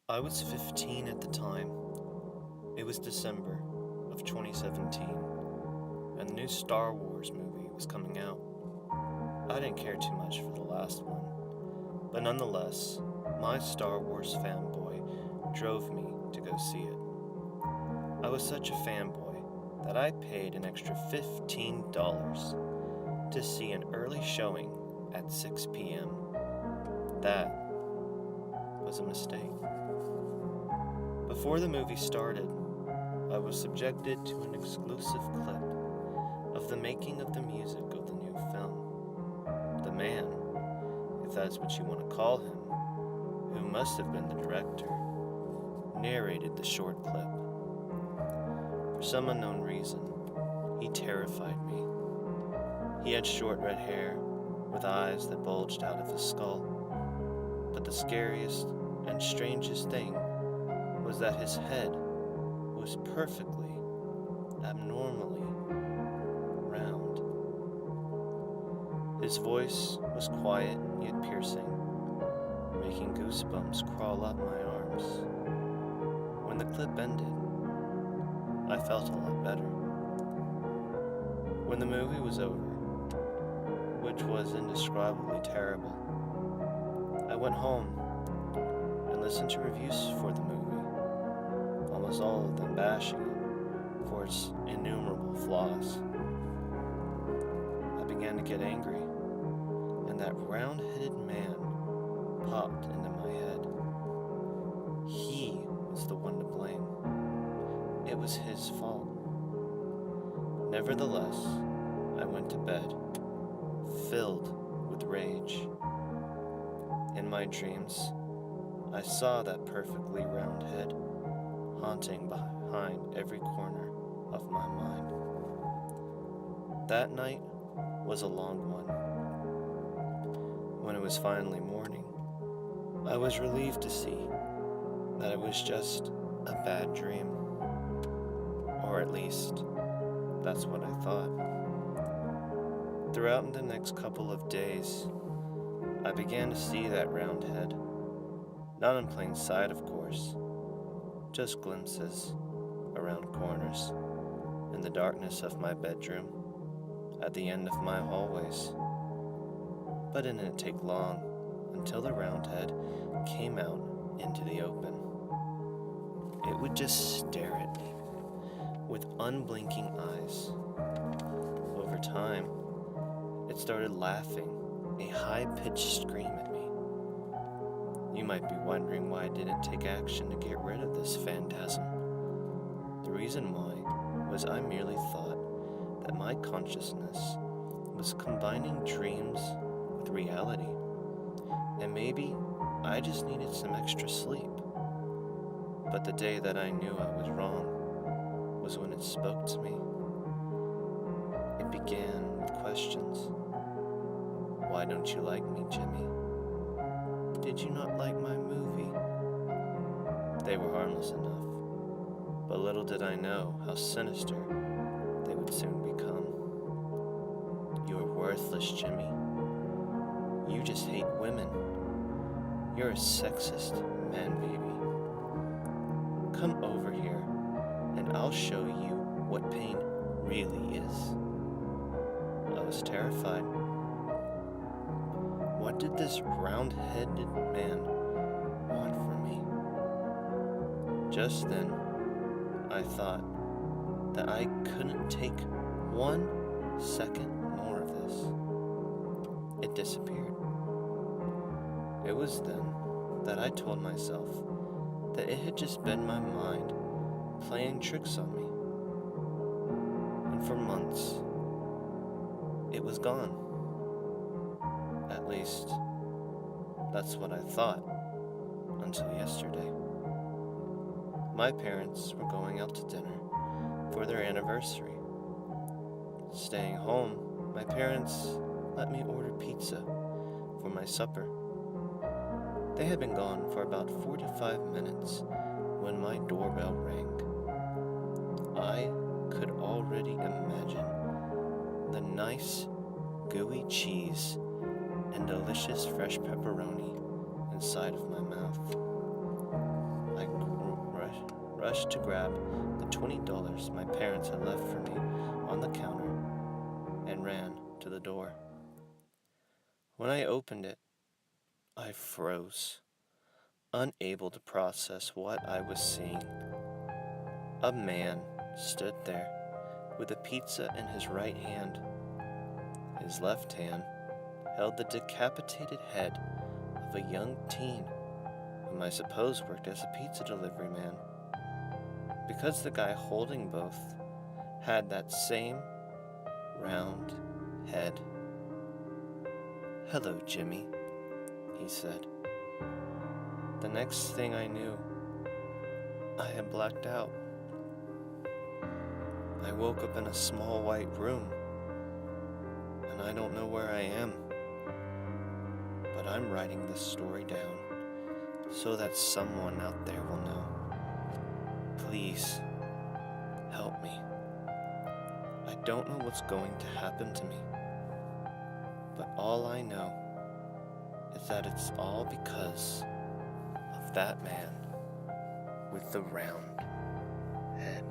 I was 15 at the time. It was December of 2017, and the new Star Wars movie was coming out. I didn't care too much for the last one, but nonetheless, my Star Wars fanboy drove me to go see it. I was such a fanboy that I paid an extra $15 to see an early showing at 6 p.m. That was a mistake. Before the movie started, I was subjected to an exclusive clip of the making of the music of the new film. The man, if that's what you want to call him, who must have been the director, narrated the short clip. For some unknown reason, he terrified me. He had short red hair with eyes that bulged out of his skull. But the scariest and strangest thing was that his head was perfectly, abnormally round. His voice was quiet yet piercing, making goosebumps crawl up my arms. When the clip ended, I felt a lot better. When the movie was over, which was indescribably terrible, I went home and listened to reviews for the movie, almost all of them bashing it for its innumerable flaws. I began to get angry, and that round-headed man popped into my head. He was the one to blame. It was his fault. Nevertheless, I went to bed, filled with rage. In my dreams, I saw that perfectly round head haunting behind every corner of my mind. That night was a long one. When it was finally morning, I was relieved to see that it was just a bad dream. Or at least, that's what I thought. Throughout the next couple of days, I began to see that round head. Not in plain sight, of course, just glimpses around corners, in the darkness of my bedroom, at the end of my hallways. But it didn't take long until the round head came out into the open. It would just stare at me with unblinking eyes. Over time, it started laughing a high-pitched scream at me. You might be wondering why I didn't take action to get rid of this phantasm. The reason why was I merely thought that my consciousness was combining dreams with reality, and maybe I just needed some extra sleep. But the day that I knew I was wrong was when it spoke to me. It began with questions. Why don't you like me, Jimmy? Did you not like my movie? They were harmless enough, but little did I know how sinister they would soon become. You're worthless, Jimmy. You just hate women. You're a sexist man baby. Come over here, and I'll show you what pain really is. I was terrified. What did this round-headed man want from me? Just then, I thought that I couldn't take 1 second more of this. It disappeared. It was then that I told myself that it had just been my mind playing tricks on me. And for months, it was gone. At least, that's what I thought, until yesterday. My parents were going out to dinner for their anniversary. Staying home, my parents let me order pizza for my supper. They had been gone for about 45 minutes when my doorbell rang. I could already imagine the nice, gooey cheese and delicious fresh pepperoni inside of my mouth. rushed to grab the $20 my parents had left for me on the counter and ran to the door. When I opened it, I froze, unable to process what I was seeing. A man stood there with a pizza in his right hand. His left hand held the decapitated head of a young teen whom I suppose worked as a pizza delivery man, because the guy holding both had that same round head. "Hello, Jimmy," he said. The next thing I knew, I had blacked out. I woke up in a small white room, and I don't know where I am, but I'm writing this story down so that someone out there will know. Please, help me. I don't know what's going to happen to me, but all I know is that it's all because of that man with the round head.